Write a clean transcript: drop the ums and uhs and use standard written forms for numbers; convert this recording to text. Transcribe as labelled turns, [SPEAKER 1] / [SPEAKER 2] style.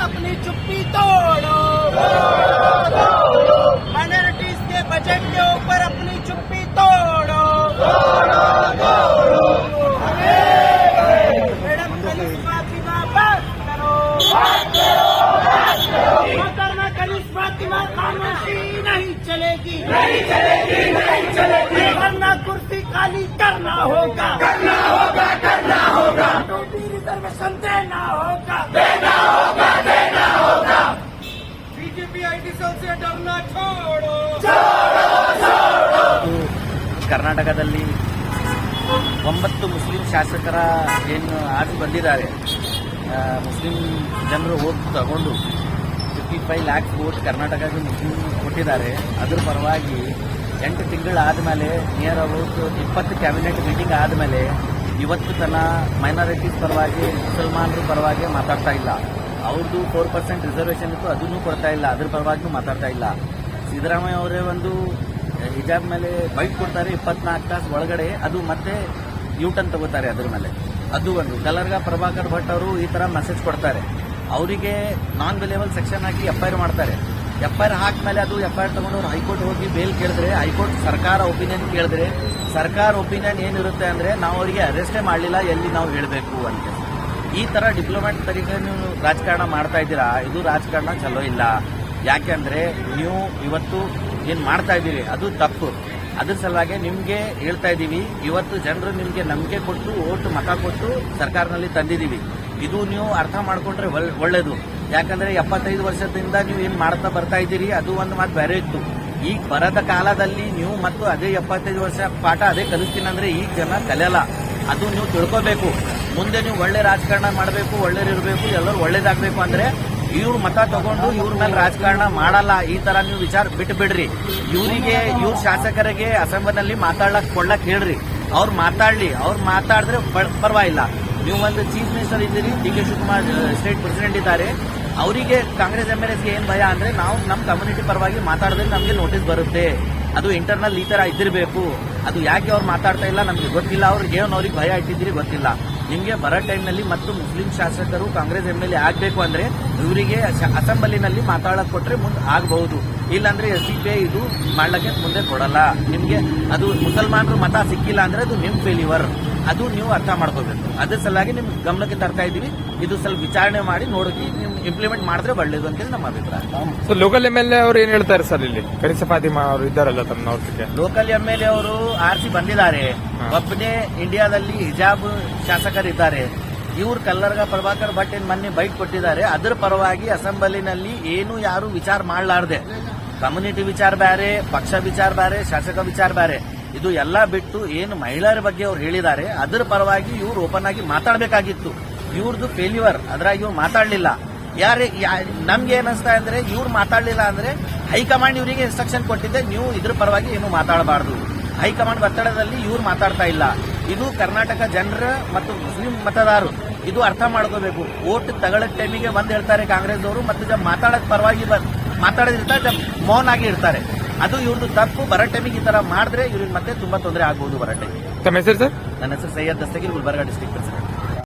[SPEAKER 1] अपनी चुप्पी तोड़ो, माइनॉरिटीज के बजट के ऊपर अपनी चुप्पी तोड़ो। मैडम कलिस फातिमा बात करो, मोहतरमा कलिस फातिमा खामोशी नहीं चलेगी, नहीं चलेगी, नहीं चलेगी। वरना कुर्सी खाली करना होगा, करना होगा, करना होगा। टोटी रिजर्वेशन देना होगा, देना होगा, देना होगा। बीजेपी आईटी सेल से डरना छोड़ो, छोड़ो, छोड़ो।
[SPEAKER 2] ಕರ್ನಾಟಕದಲ್ಲಿ 9 ಮುಸ್ಲಿಂ ಶಾಸಕರ ಏನು ಆರ್ಡರ್ ಬಂದಿದ್ದಾರೆ, ಮುಸ್ಲಿಂ ಜನರು ವೋಟ್ ತಗೊಂಡು 55 ಲ್ಯಾಕ್ಸ್ ವೋಟ್ ಕರ್ನಾಟಕಕ್ಕೆ ಮುಸ್ಲಿಂ ಕೊಟ್ಟಿದ್ದಾರೆ. ಅದರ ಪರವಾಗಿ 8 ತಿಂಗಳಾದಮೇಲೆ ನಿಯರ್ ಅಬೌಟ್ 20 ಕ್ಯಾಬಿನೆಟ್ ಮೀಟಿಂಗ್ ಆದಮೇಲೆ ಇವತ್ತು ತನ ಮೈನಾರಿಟೀಸ್ ಪರವಾಗಿ ಮುಸಲ್ಮಾನರ ಪರವಾಗಿ ಮಾತಾಡ್ತಾ ಇಲ್ಲ. ಅವ್ರದ್ದು 4% ರಿಸರ್ವೇಷನ್ ಇತ್ತು, ಅದನ್ನು ಕೊಡ್ತಾ ಇಲ್ಲ, ಅದ್ರ ಪರವಾಗಿಯೂ ಮಾತಾಡ್ತಾ ಇಲ್ಲ. ಸಿದ್ದರಾಮಯ್ಯ ಅವರೇ ಒಂದು ಹಿಜಾಬ್ ಮೇಲೆ ಬೈಟ್ ಕೊಡ್ತಾರೆ 24 ತಾಸು ಒಳಗಡೆ, ಅದು ಮತ್ತೆ ಯೂಟರ್ನ್ ತಗೋತಾರೆ ಅದ್ರ ಮೇಲೆ. ಅದು ಒಂದು ಕಲರ್ಗಾ ಪ್ರಭಾಕರ್ ಭಟ್ ಅವರು ಈ ತರ ಮೆಸೇಜ್ ಕೊಡ್ತಾರೆ. ಅವರಿಗೆ ನಾನ್ ವೆಲೇಬಲ್ ಸೆಕ್ಷನ್ ಹಾಕಿ FIR ಮಾಡ್ತಾರೆ. FIR ಹಾಕಿದ್ಮೇಲೆ ಅದು FIR ತಗೊಂಡು ಅವ್ರು ಹೈಕೋರ್ಟ್ ಹೋಗಿ ಬೇಲ್ ಕೇಳಿದ್ರೆ, ಹೈಕೋರ್ಟ್ ಸರ್ಕಾರ ಒಪಿನಿಯನ್ ಕೇಳಿದ್ರೆ, ಸರ್ಕಾರ ಒಪಿನಿಯನ್ ಏನಿರುತ್ತೆ ಅಂದ್ರೆ ನಾವು ಅವರಿಗೆ ಅರೆಸ್ಟೇ ಮಾಡಲಿಲ್ಲ, ಎಲ್ಲಿ ನಾವು ಹೇಳಬೇಕು ಅಂತ. ಈ ತರ ಡಿಪ್ಲೊಮ್ಯಾಟ್ ತರೀಕೆ ನೀವು ರಾಜಕಾರಣ ಮಾಡ್ತಾ ಇದ್ದೀರಾ, ಇದು ರಾಜಕಾರಣ ಚಲೋ ಇಲ್ಲ. ಯಾಕೆಂದ್ರೆ ನೀವು ಇವತ್ತು ಏನ್ ಮಾಡ್ತಾ ಇದ್ದೀರಿ ಅದು ತಪ್ಪು. ಅದ್ರ ಸಲುವಾಗಿ ನಿಮ್ಗೆ ಹೇಳ್ತಾ ಇದ್ದೀವಿ, ಇವತ್ತು ಜನರು ನಿಮ್ಗೆ ನಂಬಿಕೆ ಕೊಟ್ಟು ಓಟ್ ಮತ ಕೊಟ್ಟು ಸರ್ಕಾರದಲ್ಲಿ ತಂದಿದ್ದೀವಿ. ಇದು ನೀವು ಅರ್ಥ ಮಾಡ್ಕೊಂಡ್ರೆ ಒಳ್ಳೇದು. ಯಾಕಂದ್ರೆ 75 ವರ್ಷದಿಂದ ನೀವು ಏನ್ ಮಾಡ್ತಾ ಬರ್ತಾ ಇದ್ದೀರಿ, ಅದು ಒಂದು ಮಾತು ಬೇರೆ ಇತ್ತು. ಈಗ ಬರದ ಕಾಲದಲ್ಲಿ ನೀವು ಮತ್ತು ಅದೇ 75 ವರ್ಷ ಪಾಠ ಅದೇ ಕಲಿಸ್ತೀನಿ ಅಂದ್ರೆ ಈಗ ಜನ ಕಲಿಯಲ್ಲ. ಅದು ನೀವು ತಿಳ್ಕೋಬೇಕು. ಮುಂದೆ ನೀವು ಒಳ್ಳೆ ರಾಜಕಾರಣ ಮಾಡಬೇಕು, ಒಳ್ಳೆಯರಿರಬೇಕು, ಎಲ್ಲರೂ ಒಳ್ಳೇದಾಗಬೇಕು ಅಂದ್ರೆ ಇವ್ರ ಮತ ತಗೊಂಡು ಇವ್ರ ಮೇಲೆ ರಾಜಕಾರಣ ಮಾಡಲ್ಲ. ಈ ತರ ನೀವು ವಿಚಾರ ಬಿಟ್ಟು ಬಿಡ್ರಿ. ಇವ್ರ ಶಾಸಕರಿಗೆ ಅಸೆಂಬ್ಲಿನಲ್ಲಿ ಕೊಡ್ಲಕ್ ಹೇಳ್ರಿ. ಅವ್ರು ಮಾತಾಡ್ಲಿ, ಅವ್ರು ಮಾತಾಡಿದ್ರೆ ಪರವಾಗಿಲ್ಲ. ನೀವು ಒಂದು ಚೀಫ್ ಮಿನಿಸ್ಟರ್ ಇದ್ದೀರಿ, DK ಶಿವಕುಮಾರ್ ಸ್ಟೇಟ್ ಪ್ರೆಸಿಡೆಂಟ್ ಇದ್ದಾರೆ. ಅವರಿಗೆ ಕಾಂಗ್ರೆಸ್ MLAಸ್ಗೆ ಏನ್ ಭಯ ಅಂದ್ರೆ ನಾವು ನಮ್ಮ ಕಮ್ಯುನಿಟಿ ಪರವಾಗಿ ಮಾತಾಡಿದ್ರೆ ನಮಗೆ ನೋಟಿಸ್ ಬರುತ್ತೆ. ಅದು ಇಂಟರ್ನಲ್ ಈ ತರ ಇದ್ದಿರಬೇಕು. ಅದು ಯಾಕೆ ಅವ್ರು ಮಾತಾಡ್ತಾ ಇಲ್ಲ ನಮ್ಗೆ ಗೊತ್ತಿಲ್ಲ. ಅವ್ರಿಗೆ ಅವ್ರಿಗೆ ಭಯ ಇಟ್ಟಿದ್ದೀರಿ ಗೊತ್ತಿಲ್ಲ. ನಿಮ್ಗೆ ಬರೋ ಟೈಮ್ನಲ್ಲಿ ಮತ್ತು ಮುಸ್ಲಿಂ ಶಾಸಕರು ಕಾಂಗ್ರೆಸ್ MLA ಆಗ್ಬೇಕು ಅಂದ್ರೆ ಇವರಿಗೆ ಅಸೆಂಬ್ಲಿನಲ್ಲಿ ಮಾತಾಡಕ್ ಕೊಟ್ರೆ ಮುಂದೆ ಆಗಬಹುದು. ಇಲ್ಲಾಂದ್ರೆ SDPI ಇದು ಮಾಡ್ಲಿಕ್ಕೆ ಮುಂದೆ ಕೊಡಲ್ಲ. ನಿಮ್ಗೆ ಅದು ಮುಸಲ್ಮಾನರು ಮತ ಸಿಕ್ಕಿಲ್ಲ ಅಂದ್ರೆ ಅದು ನಿಮ್ ಫೇಲ್ಯೂರ್. ಅದು ನೀವು ಅರ್ಥ ಮಾಡ್ಕೋಬೇಕು. ಅದ್ರ ಸಲುವಾಗಿ ನಿಮ್ ಗಮನಕ್ಕೆ ತರ್ತಾ ಇದೀವಿ. ಇದು ಸ್ವಲ್ಪ ವಿಚಾರಣೆ ಮಾಡಿ ನೋಡಿ ನೀವು ಇಂಪ್ಲಿಮೆಂಟ್ ಮಾಡಿದ್ರೆ ಒಳ್ಳೇದು ಅಂತ ನಮ್ಮ ಅಭಿಪ್ರಾಯ.
[SPEAKER 3] ಲೋಕಲ್ MLA ಅವರು ಏನ್ ಹೇಳ್ತಾರೆ ಸರ್? ಇಲ್ಲಿ ಕನಿಷ್ಠ ಫಾತಿಮಾ ಅವರು ಇದ್ದಾರಲ್ಲ ತಮ್ಮ
[SPEAKER 2] ಲೋಕಲ್ MLA ಅವರು ಆರ್ಸಿ ಬಂದಿದ್ದಾರೆ. ಒಬ್ಬನೇ ಇಂಡಿಯಾದಲ್ಲಿ ಹಿಜಾಬ್ ಶಾಸಕರಿದ್ದಾರೆ. ಇವ್ರು ಕಲ್ಲರ್ಗಾ ಪ್ರಭಾಕರ್ ಭಟ್ ಏನ್ ಮೊನ್ನೆ ಬೈಟ್ ಕೊಟ್ಟಿದ್ದಾರೆ. ಅದರ ಪರವಾಗಿ ಅಸೆಂಬ್ಲಿನಲ್ಲಿ ಏನು ಯಾರು ವಿಚಾರ ಮಾಡಲಾರ್ದೆ, ಕಮ್ಯುನಿಟಿ ವಿಚಾರ ಬೇರೆ, ಪಕ್ಷ ವಿಚಾರ ಬೇರೆ, ಶಾಸಕ ವಿಚಾರ ಬೇರೆ, ಇದು ಎಲ್ಲಾ ಬಿಟ್ಟು ಏನು ಮಹಿಳೆಯರ ಬಗ್ಗೆ ಅವ್ರು ಹೇಳಿದ್ದಾರೆ ಅದರ ಪರವಾಗಿ ಇವ್ರು ಓಪನ್ ಆಗಿ ಮಾತಾಡಬೇಕಾಗಿತ್ತು. ಇವ್ರದ್ದು ಫೇಲ್ಯೂರ್, ಅದ್ರಾಗ ಇವ್ರು ಮಾತಾಡಲಿಲ್ಲ. ನಮ್ಗೆ ಏನಿಸ್ತಾ ಅಂದ್ರೆ ಇವ್ರು ಮಾತಾಡಲಿಲ್ಲ ಅಂದ್ರೆ ಹೈಕಮಾಂಡ್ ಇವರಿಗೆ ಇನ್ಸ್ಟ್ರಕ್ಷನ್ ಕೊಟ್ಟಿದ್ದೆ, ನೀವು ಇದ್ರ ಪರವಾಗಿ ಏನು ಮಾತಾಡಬಾರ್ದು. ಹೈಕಮಾಂಡ್ ಒತ್ತಡದಲ್ಲಿ ಇವ್ರು ಮಾತಾಡ್ತಾ ಇಲ್ಲ. ಇದು ಕರ್ನಾಟಕ ಜನರ ಮತ್ತು ಮುಸ್ಲಿಂ ಮತದಾರರು ಇದು ಅರ್ಥ ಮಾಡ್ಕೋಬೇಕು. ವೋಟ್ ತಗೊಳ್ಳೋ ಟೈಮಿಗೆ ಬಂದ್ ಹೇಳ್ತಾರೆ ಕಾಂಗ್ರೆಸ್ ಅವರು, ಮತ್ತು ಮಾತಾಡಕ್ ಪರವಾಗಿ ಮಾತಾಡೋದಿರ್ತಾರೆ, ಮೌನ ಆಗಿ ಇರ್ತಾರೆ. ಅದು ಇವ್ರದ್ದು ತಪ್ಪು. ಬರೋ ಟೈಮಿಗೆ ಈ ತರ ಮಾಡಿದ್ರೆ ಇವ್ರಿಗೆ ಮತ್ತೆ ತುಂಬಾ ತೊಂದರೆ ಆಗಬಹುದು ಬರೋ ಟೈಮಿಗೆ.
[SPEAKER 3] ತಮ್ಮ ಹೆಸರು ಸರ್?
[SPEAKER 2] ನನ್ನ ಹೆಸರು ಸೈಯದ್ ದಸ್ತಗೀರ್, ಗುಲ್ಬರ್ಗಾ ಡಿಸ್ಟ್ರಿಕ್ಟ್ ಪ್ರೆಸಿಡೆಂಟ್.